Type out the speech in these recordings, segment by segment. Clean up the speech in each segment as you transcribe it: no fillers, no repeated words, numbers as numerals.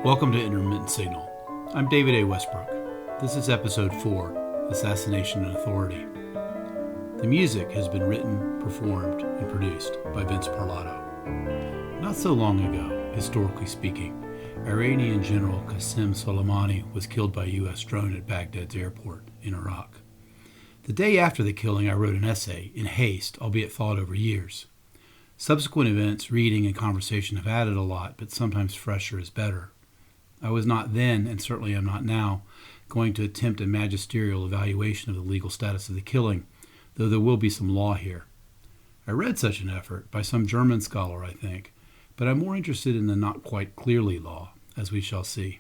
Welcome to Intermittent Signal. I'm David A. Westbrook. This is Episode 4, Assassination and Authority. The music has been written, performed, and produced by Vince Parlato. Not so long ago, historically speaking, Iranian General Qasem Soleimani was killed by a U.S. drone at Baghdad's airport in Iraq. The day after the killing, I wrote an essay, in haste, albeit thought over years. Subsequent events, reading, and conversation have added a lot, but sometimes fresher is better. I was not then, and certainly am not now, going to attempt a magisterial evaluation of the legal status of the killing, though there will be some law here. I read such an effort, by some German scholar, I think, but I'm more interested in the not quite clearly law, as we shall see.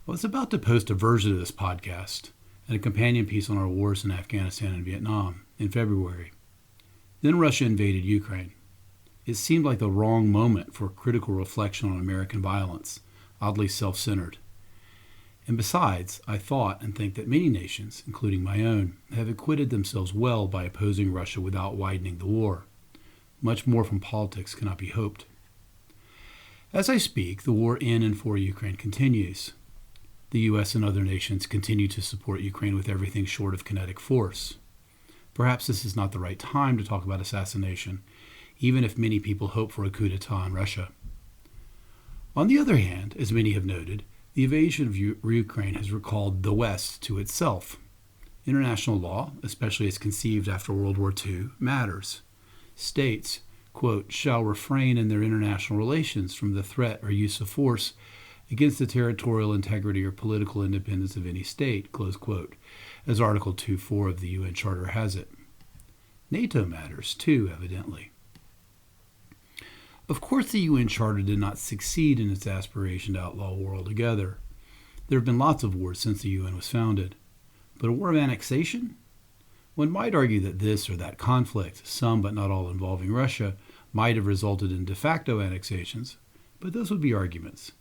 I was about to post a version of this podcast and a companion piece on our wars in Afghanistan and Vietnam in February. Then Russia invaded Ukraine. It seemed like the wrong moment for critical reflection on American violence, oddly self-centered. And besides, I thought and think that many nations, including my own, have acquitted themselves well by opposing Russia without widening the war. Much more from politics cannot be hoped. As I speak, the war in and for Ukraine continues. The U.S. and other nations continue to support Ukraine with everything short of kinetic force. Perhaps this is not the right time to talk about assassination, even if many people hope for a coup d'etat in Russia. On the other hand, as many have noted, the invasion of Ukraine has recalled the West to itself. International law, especially as conceived after World War II, matters. States, quote, shall refrain in their international relations from the threat or use of force against the territorial integrity or political independence of any state, close quote, as Article 2.4 of the UN Charter has it. NATO matters, too, evidently. Of course, the UN Charter did not succeed in its aspiration to outlaw war altogether. There have been lots of wars since the UN was founded. But a war of annexation? One might argue that this or that conflict, some but not all involving Russia, might have resulted in de facto annexations, but those would be arguments.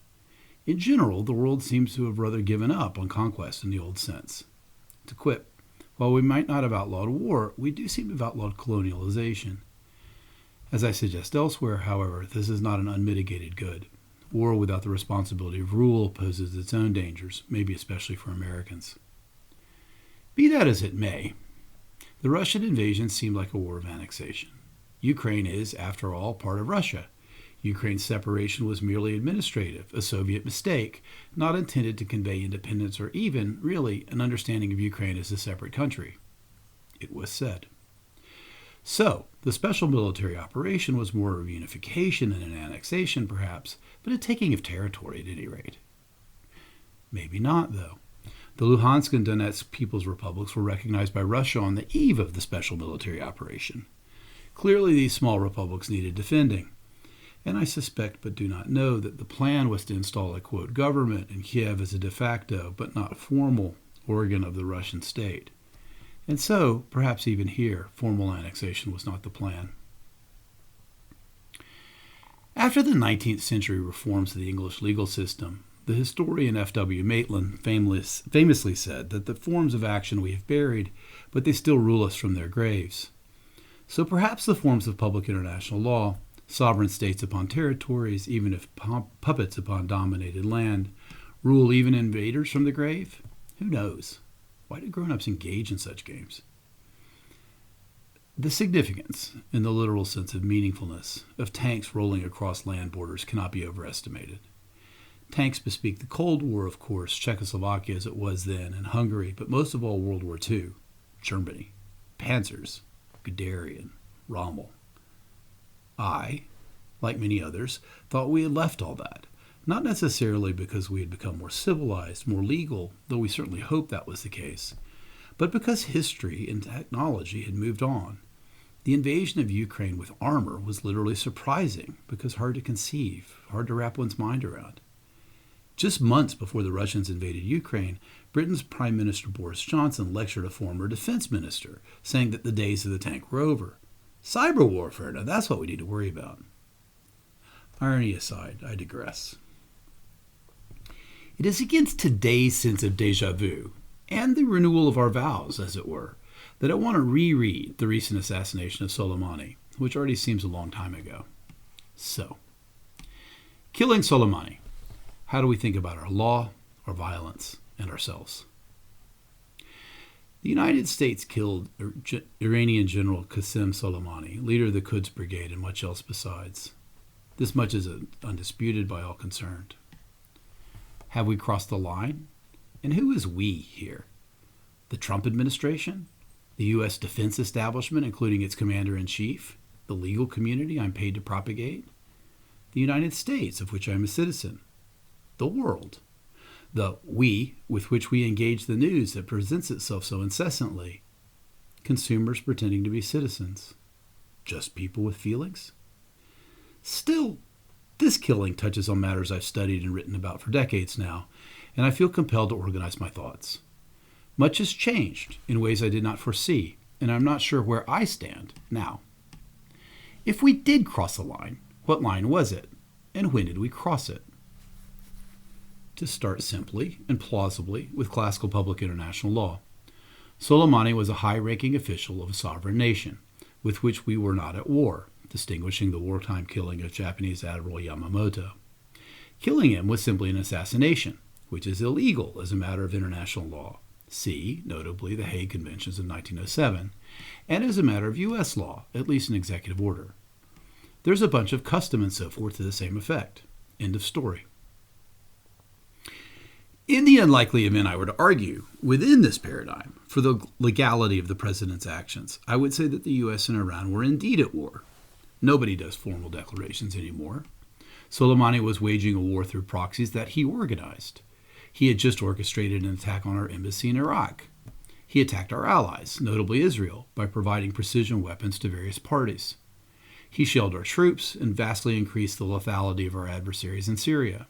In general, the world seems to have rather given up on conquest in the old sense. To quip, while we might not have outlawed war, we do seem to have outlawed colonialization. As I suggest elsewhere, however, this is not an unmitigated good. War without the responsibility of rule poses its own dangers, maybe especially for Americans. Be that as it may, the Russian invasion seemed like a war of annexation. Ukraine is, after all, part of Russia. Ukraine's separation was merely administrative, a Soviet mistake, not intended to convey independence or even, really, an understanding of Ukraine as a separate country. It was said. So, the special military operation was more of a unification than an annexation, perhaps, but a taking of territory at any rate. Maybe not, though. The Luhansk and Donetsk People's Republics were recognized by Russia on the eve of the special military operation. Clearly, these small republics needed defending, and I suspect but do not know that the plan was to install a, quote, government in Kiev as a de facto, but not formal, organ of the Russian state. And so, perhaps even here, formal annexation was not the plan. After the 19th century reforms of the English legal system, the historian F.W. Maitland famously said that the forms of action we have buried, but they still rule us from their graves. So perhaps the forms of public international law, sovereign states upon territories, even if puppets upon dominated land, rule even invaders from the grave? Who knows? Why do grown-ups engage in such games? The significance, in the literal sense of meaningfulness, of tanks rolling across land borders cannot be overestimated. Tanks bespeak the Cold War, of course, Czechoslovakia as it was then, and Hungary, but most of all World War II, Germany, Panzers, Guderian, Rommel. I, like many others, thought we had left all that. Not necessarily because we had become more civilized, more legal, though we certainly hoped that was the case, but because history and technology had moved on. The invasion of Ukraine with armor was literally surprising because hard to conceive, hard to wrap one's mind around. Just months before the Russians invaded Ukraine, Britain's Prime Minister Boris Johnson lectured a former defense minister, saying that the days of the tank were over. Cyber warfare, now that's what we need to worry about. Irony aside, I digress. It is against today's sense of déjà vu, and the renewal of our vows, as it were, that I want to reread the recent assassination of Soleimani, which already seems a long time ago. So, killing Soleimani. How do we think about our law, our violence, and ourselves? The United States killed Iranian General Qasem Soleimani, leader of the Quds Brigade, and much else besides. This much is undisputed by all concerned. Have we crossed the line? And who is we here? The Trump administration? The U.S. defense establishment, including its commander-in-chief? The legal community I'm paid to propagate? The United States, of which I am a citizen? The world? The we with which we engage the news that presents itself so incessantly? Consumers pretending to be citizens? Just people with feelings? Still, this killing touches on matters I've studied and written about for decades now, and I feel compelled to organize my thoughts. Much has changed in ways I did not foresee, and I'm not sure where I stand now. If we did cross a line, what line was it, and when did we cross it? To start simply and plausibly with classical public international law, Soleimani was a high-ranking official of a sovereign nation with which we were not at war, distinguishing the wartime killing of Japanese Admiral Yamamoto. Killing him was simply an assassination, which is illegal as a matter of international law. See, notably, the Hague Conventions of 1907, and as a matter of U.S. law, at least an executive order. There's a bunch of custom and so forth to the same effect. End of story. In the unlikely event I were to argue within this paradigm for the legality of the president's actions, I would say that the U.S. and Iran were indeed at war. Nobody does formal declarations anymore. Soleimani was waging a war through proxies that he organized. He had just orchestrated an attack on our embassy in Iraq. He attacked our allies, notably Israel, by providing precision weapons to various parties. He shelled our troops and vastly increased the lethality of our adversaries in Syria.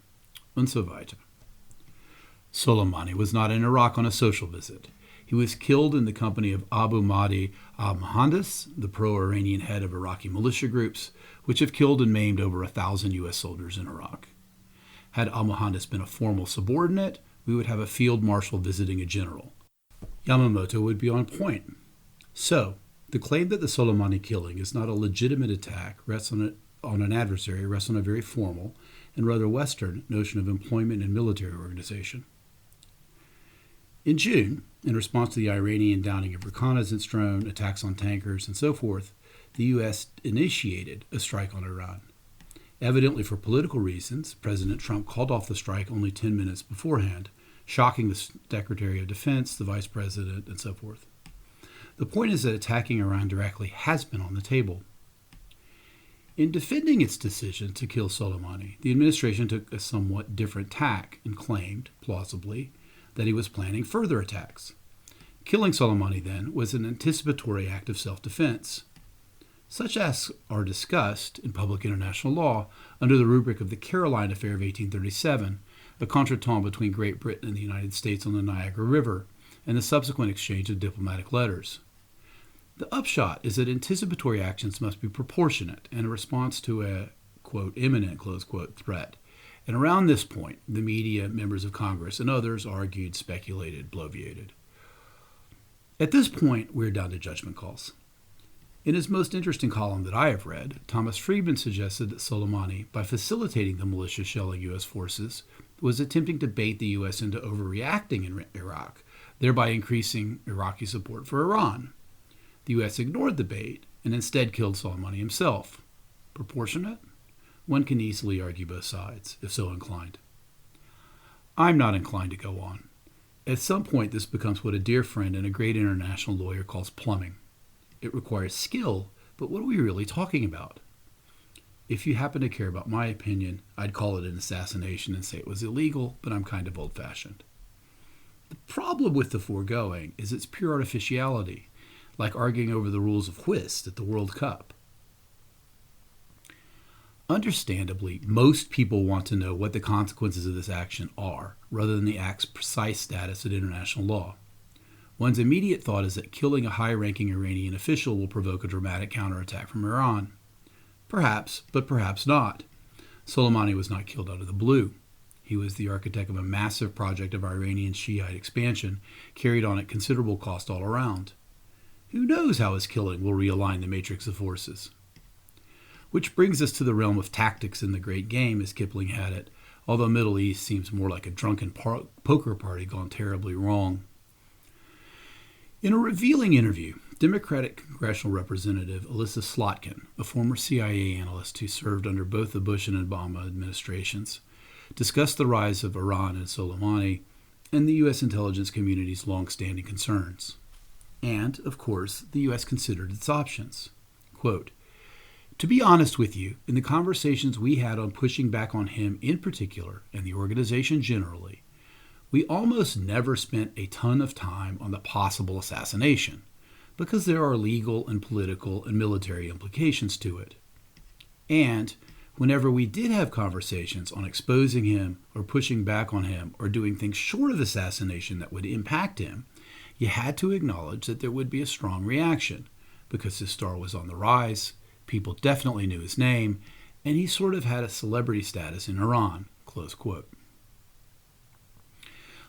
Und so weiter. Soleimani was not in Iraq on a social visit. He was killed in the company of Abu Mahdi al-Mohandes, the pro-Iranian head of Iraqi militia groups, which have killed and maimed over 1,000 U.S. soldiers in Iraq. Had al-Mohandes been a formal subordinate, we would have a field marshal visiting a general. Yamamoto would be on point. So, the claim that the Soleimani killing is not a legitimate attack rests on an adversary rests on a very formal and rather Western notion of employment and military organization. In June, in response to the Iranian downing of reconnaissance drone, attacks on tankers, and so forth, the U.S. initiated a strike on Iran. Evidently for political reasons, President Trump called off the strike only 10 minutes beforehand, shocking the Secretary of Defense, the Vice President, and so forth. The point is that attacking Iran directly has been on the table. In defending its decision to kill Soleimani, the administration took a somewhat different tack and claimed, plausibly, that he was planning further attacks. Killing Soleimani, then, was an anticipatory act of self-defense. Such acts are discussed in public international law under the rubric of the Caroline Affair of 1837, a contretemps between Great Britain and the United States on the Niagara River, and the subsequent exchange of diplomatic letters. The upshot is that anticipatory actions must be proportionate and a response to a, quote, imminent, close quote, threat. And around this point, the media, members of Congress, and others argued, speculated, bloviated. At this point, we're down to judgment calls. In his most interesting column that I have read, Thomas Friedman suggested that Soleimani, by facilitating the militia shelling U.S. forces, was attempting to bait the U.S. into overreacting in Iraq, thereby increasing Iraqi support for Iran. The U.S. ignored the bait and instead killed Soleimani himself. Proportionate? One can easily argue both sides, if so inclined. I'm not inclined to go on. At some point, this becomes what a dear friend and a great international lawyer calls plumbing. It requires skill, but what are we really talking about? If you happen to care about my opinion, I'd call it an assassination and say it was illegal, but I'm kind of old-fashioned. The problem with the foregoing is its pure artificiality, like arguing over the rules of whist at the World Cup. Understandably, most people want to know what the consequences of this action are, rather than the act's precise status in international law. One's immediate thought is that killing a high-ranking Iranian official will provoke a dramatic counterattack from Iran. Perhaps, but perhaps not. Soleimani was not killed out of the blue. He was the architect of a massive project of Iranian Shiite expansion, carried on at considerable cost all around. Who knows how his killing will realign the matrix of forces? Which brings us to the realm of tactics in the great game, as Kipling had it. although Middle East seems more like a drunken poker party gone terribly wrong. In a revealing interview, Democratic Congressional Representative Alyssa Slotkin, a former CIA analyst who served under both the Bush and Obama administrations, discussed the rise of Iran and Soleimani and the U.S. intelligence community's long-standing concerns. And, of course, the U.S. considered its options. Quote, "To be honest with you, in the conversations we had on pushing back on him in particular, and the organization generally, we almost never spent a ton of time on the possible assassination, because there are legal and political and military implications to it. And whenever we did have conversations on exposing him or pushing back on him or doing things short of assassination that would impact him, you had to acknowledge that there would be a strong reaction, because his star was on the rise, people definitely knew his name, and he sort of had a celebrity status in Iran." Close quote.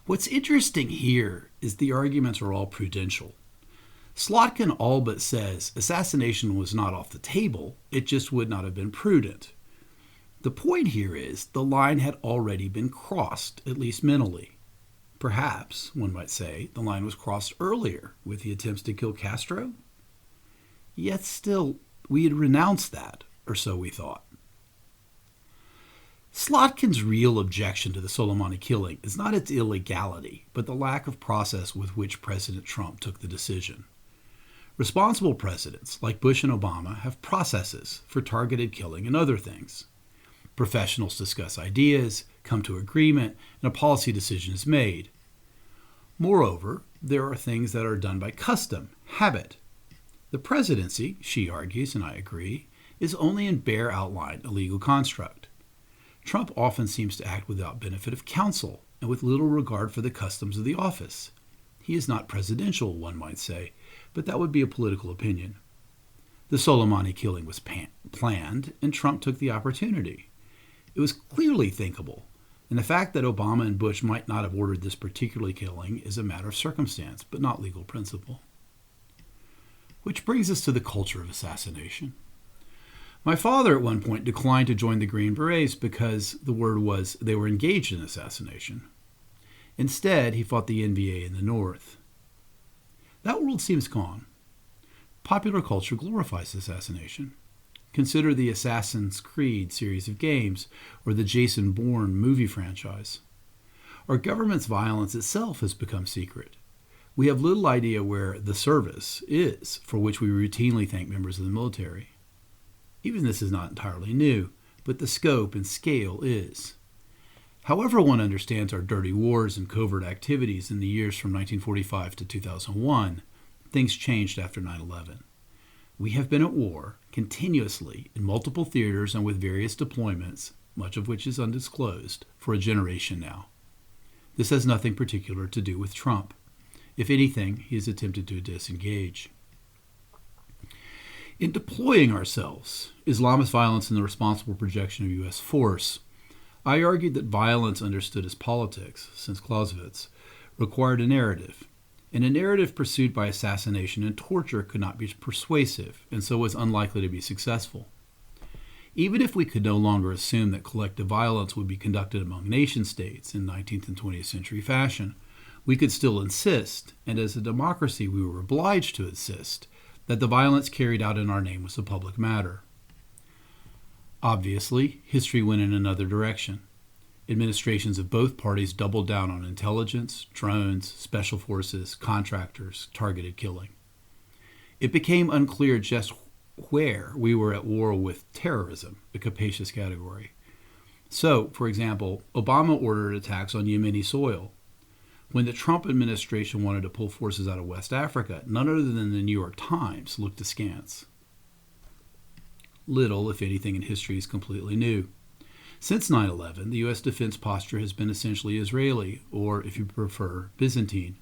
What's interesting here is the arguments are all prudential. Slotkin all but says assassination was not off the table, it just would not have been prudent. The point here is the line had already been crossed, at least mentally. Perhaps, one might say, the line was crossed earlier with the attempts to kill Castro? Yet still, we had renounced that, or so we thought. Slotkin's real objection to the Soleimani killing is not its illegality, but the lack of process with which President Trump took the decision. Responsible presidents, like Bush and Obama, have processes for targeted killing and other things. Professionals discuss ideas, come to agreement, and a policy decision is made. Moreover, there are things that are done by custom, habit. The presidency, she argues, and I agree, is only in bare outline a legal construct. Trump often seems to act without benefit of counsel and with little regard for the customs of the office. He is not presidential, one might say, but that would be a political opinion. The Soleimani killing was planned, and Trump took the opportunity. It was clearly thinkable, and the fact that Obama and Bush might not have ordered this particular killing is a matter of circumstance, but not legal principle. Which brings us to the culture of assassination. My father at one point declined to join the Green Berets because the word was they were engaged in assassination. Instead, he fought the NVA in the North. That world seems gone. Popular culture glorifies assassination. Consider the Assassin's Creed series of games or the Jason Bourne movie franchise. Our government's violence itself has become secret. We have little idea where the service is for which we routinely thank members of the military. Even this is not entirely new, but the scope and scale is. However one understands our dirty wars and covert activities in the years from 1945 to 2001, things changed after 9/11. We have been at war continuously in multiple theaters and with various deployments, much of which is undisclosed, for a generation now. This has nothing particular to do with Trump. If anything, he has attempted to disengage. In deploying ourselves, Islamist violence and the responsible projection of U.S. force, I argued that violence understood as politics, since Clausewitz, required a narrative, and a narrative pursued by assassination and torture could not be persuasive, and so was unlikely to be successful. Even if we could no longer assume that collective violence would be conducted among nation-states in 19th and 20th century fashion, we could still insist, and as a democracy we were obliged to insist, that the violence carried out in our name was a public matter. Obviously, history went in another direction. Administrations of both parties doubled down on intelligence, drones, special forces, contractors, targeted killing. It became unclear just where we were at war with terrorism, a capacious category. So, for example, Obama ordered attacks on Yemeni soil. When the Trump administration wanted to pull forces out of West Africa, none other than the New York Times looked askance. Little, if anything, in history is completely new. Since 9/11, the U.S. defense posture has been essentially Israeli, or, if you prefer, Byzantine.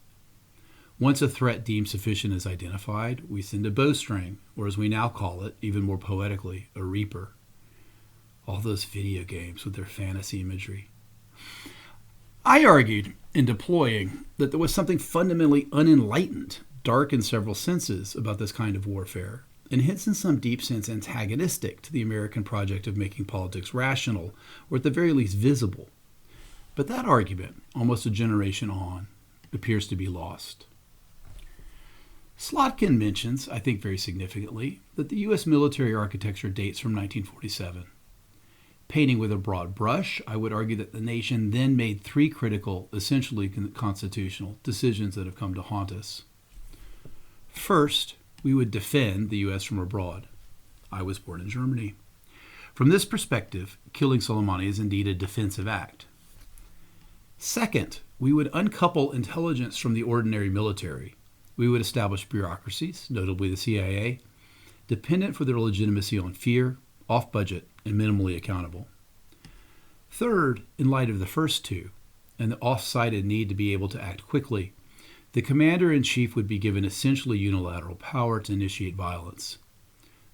Once a threat deemed sufficient is identified, we send a bowstring, or as we now call it, even more poetically, a reaper. All those video games with their fantasy imagery. I argued, in deploying, that there was something fundamentally unenlightened, dark in several senses, about this kind of warfare, and hence in some deep sense antagonistic to the American project of making politics rational, or at the very least visible. But that argument, almost a generation on, appears to be lost. Slotkin mentions, I think very significantly, that the U.S. military architecture dates from 1947. Painting with a broad brush, I would argue that the nation then made three critical, essentially constitutional, decisions that have come to haunt us. First, we would defend the U.S. from abroad. I was born in Germany. From this perspective, killing Soleimani is indeed a defensive act. Second, we would uncouple intelligence from the ordinary military. We would establish bureaucracies, notably the CIA, dependent for their legitimacy on fear, off-budget, and minimally accountable. Third, in light of the first two, and the off-cited need to be able to act quickly, the commander-in-chief would be given essentially unilateral power to initiate violence.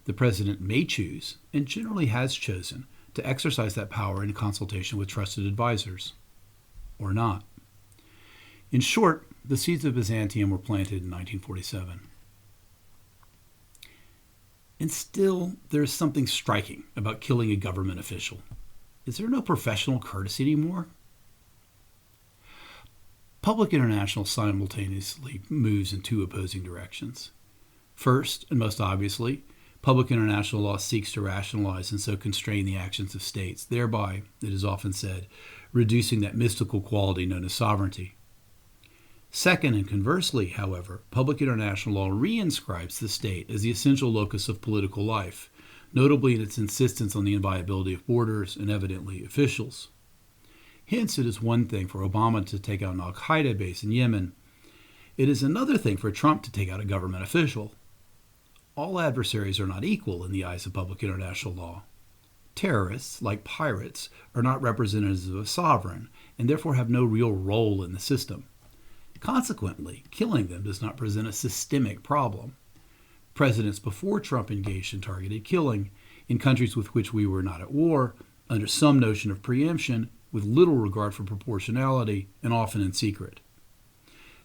The president may choose, and generally has chosen, to exercise that power in consultation with trusted advisors. Or not. In short, the seeds of Byzantium were planted in 1947. And still, there is something striking about killing a government official. Is there no professional courtesy anymore? Public International simultaneously moves in two opposing directions. First, and most obviously, public international law seeks to rationalize and so constrain the actions of states, thereby, it is often said, reducing that mystical quality known as sovereignty. Second, and conversely, however, public international law reinscribes the state as the essential locus of political life, notably in its insistence on the inviolability of borders and, evidently, officials. Hence, it is one thing for Obama to take out an al-Qaeda base in Yemen. It is another thing for Trump to take out a government official. All adversaries are not equal in the eyes of public international law. Terrorists, like pirates, are not representatives of a sovereign and therefore have no real role in the system. Consequently, killing them does not present a systemic problem. Presidents before Trump engaged in targeted killing in countries with which we were not at war, under some notion of preemption, with little regard for proportionality, and often in secret.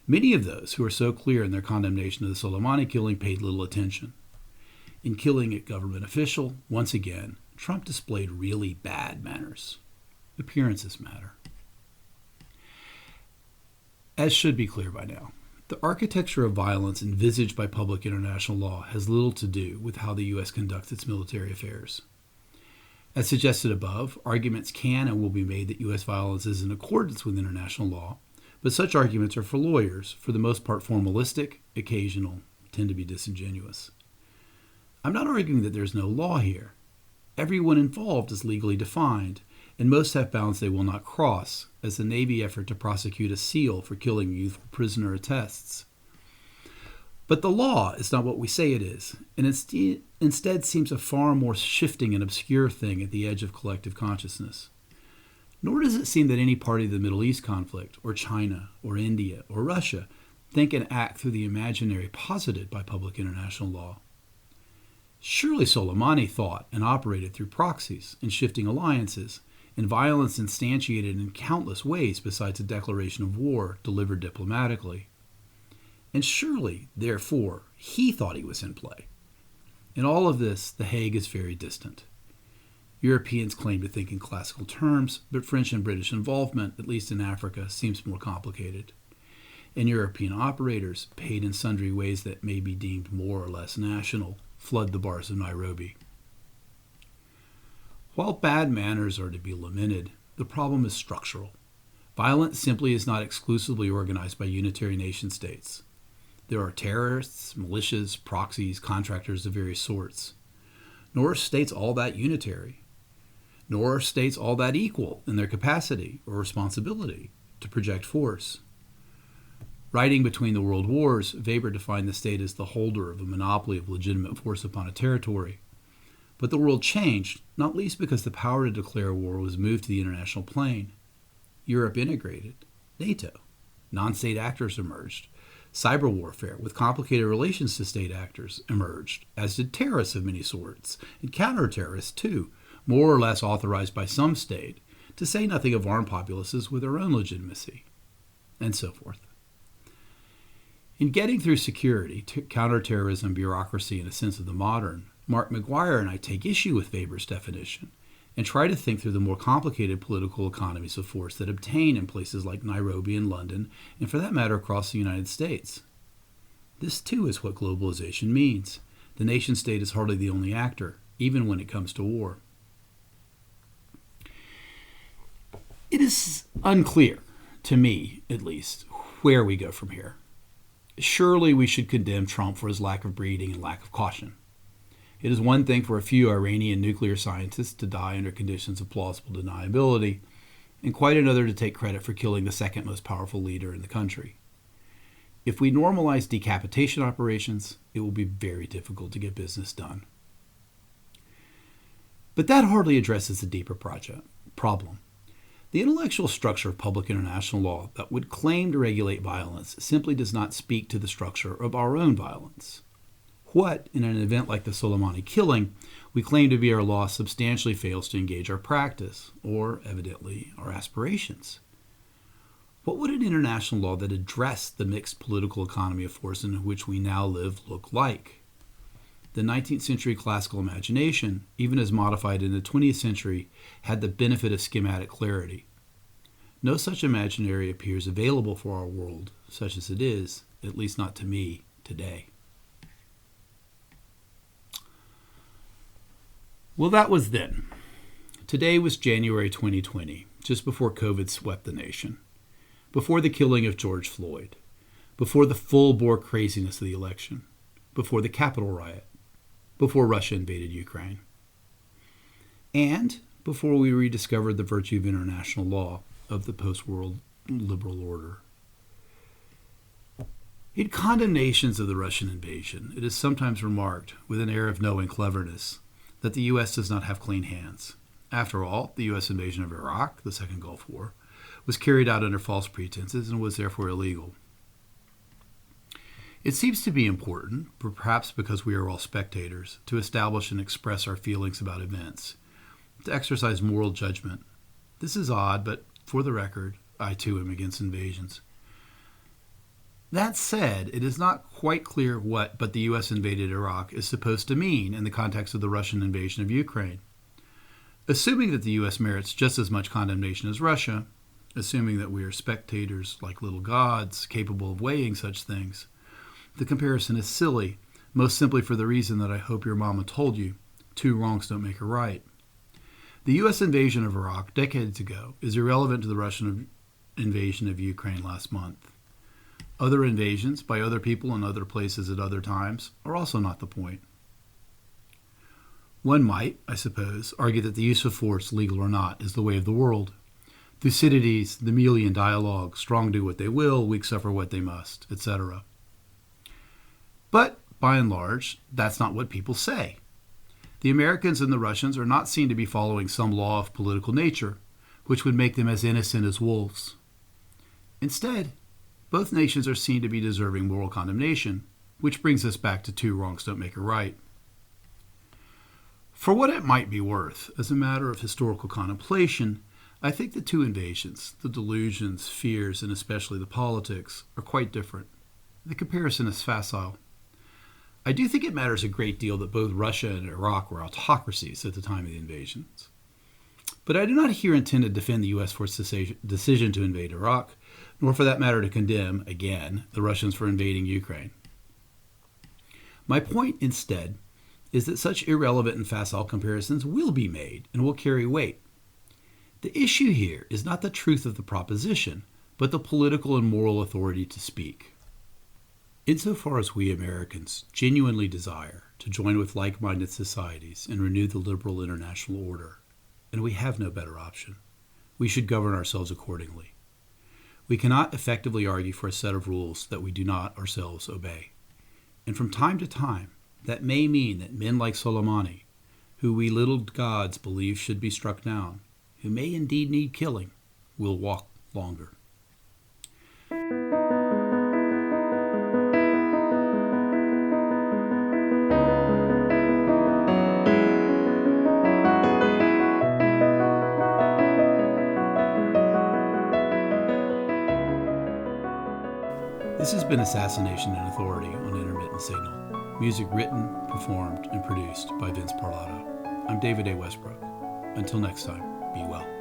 Many of those who are so clear in their condemnation of the Soleimani killing paid little attention. In killing a government official, once again, Trump displayed really bad manners. Appearances matter. As should be clear by now, the architecture of violence envisaged by public international law has little to do with how the U.S. conducts its military affairs. As suggested above, arguments can and will be made that U.S. violence is in accordance with international law, but such arguments are for lawyers, for the most part formalistic, occasional, tend to be disingenuous. I'm not arguing that there's no law here. Everyone involved is legally defined, and most have bounds they will not cross, as the Navy effort to prosecute a SEAL for killing a youthful prisoner attests. But the law is not what we say it is, and instead seems a far more shifting and obscure thing at the edge of collective consciousness. Nor does it seem that any party of the Middle East conflict, or China, or India, or Russia, think and act through the imaginary posited by public international law. Surely Soleimani thought and operated through proxies and shifting alliances, and violence instantiated in countless ways besides a declaration of war delivered diplomatically. And surely, therefore, he thought he was in play. In all of this, The Hague is very distant. Europeans claim to think in classical terms, but French and British involvement, at least in Africa, seems more complicated. And European operators, paid in sundry ways that may be deemed more or less national, flood the bars of Nairobi. While bad manners are to be lamented, the problem is structural. Violence simply is not exclusively organized by unitary nation-states. There are terrorists, militias, proxies, contractors of various sorts. Nor are states all that unitary. Nor are states all that equal in their capacity or responsibility to project force. Writing between the world wars, Weber defined the state as the holder of a monopoly of legitimate force upon a territory. But the world changed, not least because the power to declare war was moved to the international plane. Europe integrated. NATO. Non-state actors emerged. Cyber warfare, with complicated relations to state actors, emerged, as did terrorists of many sorts, and counter-terrorists too, more or less authorized by some state, to say nothing of armed populaces with their own legitimacy, and so forth. In getting through security, counterterrorism, bureaucracy, and a sense of the modern, Mark McGuire and I take issue with Weber's definition, and try to think through the more complicated political economies of force that obtain in places like Nairobi and London, and for that matter across the United States. This too is what globalization means. The nation state is hardly the only actor, even when it comes to war. It is unclear, to me at least, where we go from here. Surely we should condemn Trump for his lack of breeding and lack of caution. It is one thing for a few Iranian nuclear scientists to die under conditions of plausible deniability, and quite another to take credit for killing the second most powerful leader in the country. If we normalize decapitation operations, it will be very difficult to get business done. But that hardly addresses the deeper problem. The intellectual structure of public international law that would claim to regulate violence simply does not speak to the structure of our own violence. What, in an event like the Soleimaini killing, we claim to be our law substantially fails to engage our practice, or, evidently, our aspirations. What would an international law that addressed the mixed political economy of force in which we now live look like? The 19th century classical imagination, even as modified in the 20th century, had the benefit of schematic clarity. No such imaginary appears available for our world, such as it is, at least not to me, today. Well, that was then. Today was January 2020, just before COVID swept the nation, before the killing of George Floyd, before the full-bore craziness of the election, before the Capitol riot, before Russia invaded Ukraine, and before we rediscovered the virtue of international law of the post-world liberal order. In condemnations of the Russian invasion, it is sometimes remarked, with an air of knowing cleverness, that the U.S. does not have clean hands. After all, the U.S. invasion of Iraq, the Second Gulf War, was carried out under false pretenses and was therefore illegal. It seems to be important, perhaps because we are all spectators, to establish and express our feelings about events, to exercise moral judgment. This is odd, but for the record, I too am against invasions. That said, it is not quite clear what "but the U.S. invaded Iraq" is supposed to mean in the context of the Russian invasion of Ukraine. Assuming that the U.S. merits just as much condemnation as Russia, assuming that we are spectators like little gods capable of weighing such things, the comparison is silly, most simply for the reason that I hope your mama told you, 2 wrongs don't make a right. The U.S. invasion of Iraq decades ago is irrelevant to the Russian invasion of Ukraine last month. Other invasions by other people in other places at other times are also not the point. One might, I suppose, argue that the use of force, legal or not, is the way of the world. Thucydides, the Melian dialogue, strong do what they will, weak suffer what they must, etc. But, by and large, that's not what people say. The Americans and the Russians are not seen to be following some law of political nature, which would make them as innocent as wolves. Instead, both nations are seen to be deserving moral condemnation, which brings us back to 2 wrongs don't make a right. For what it might be worth, as a matter of historical contemplation, I think the 2 invasions, the delusions, fears, and especially the politics, are quite different. The comparison is facile. I do think it matters a great deal that both Russia and Iraq were autocracies at the time of the invasions. But I do not here intend to defend the U.S. for its decision to invade Iraq, nor for that matter to condemn, again, the Russians for invading Ukraine. My point, instead, is that such irrelevant and facile comparisons will be made and will carry weight. The issue here is not the truth of the proposition, but the political and moral authority to speak. Insofar as we Americans genuinely desire to join with like-minded societies and renew the liberal international order, and we have no better option, we should govern ourselves accordingly. We cannot effectively argue for a set of rules that we do not ourselves obey. And from time to time, that may mean that men like Soleimaini, who we little gods believe should be struck down, who may indeed need killing, will walk longer. This has been Assassination and Authority on Intermittent Signal. Music written, performed, and produced by Vince Parlato. I'm David A. Westbrook. Until next time, be well.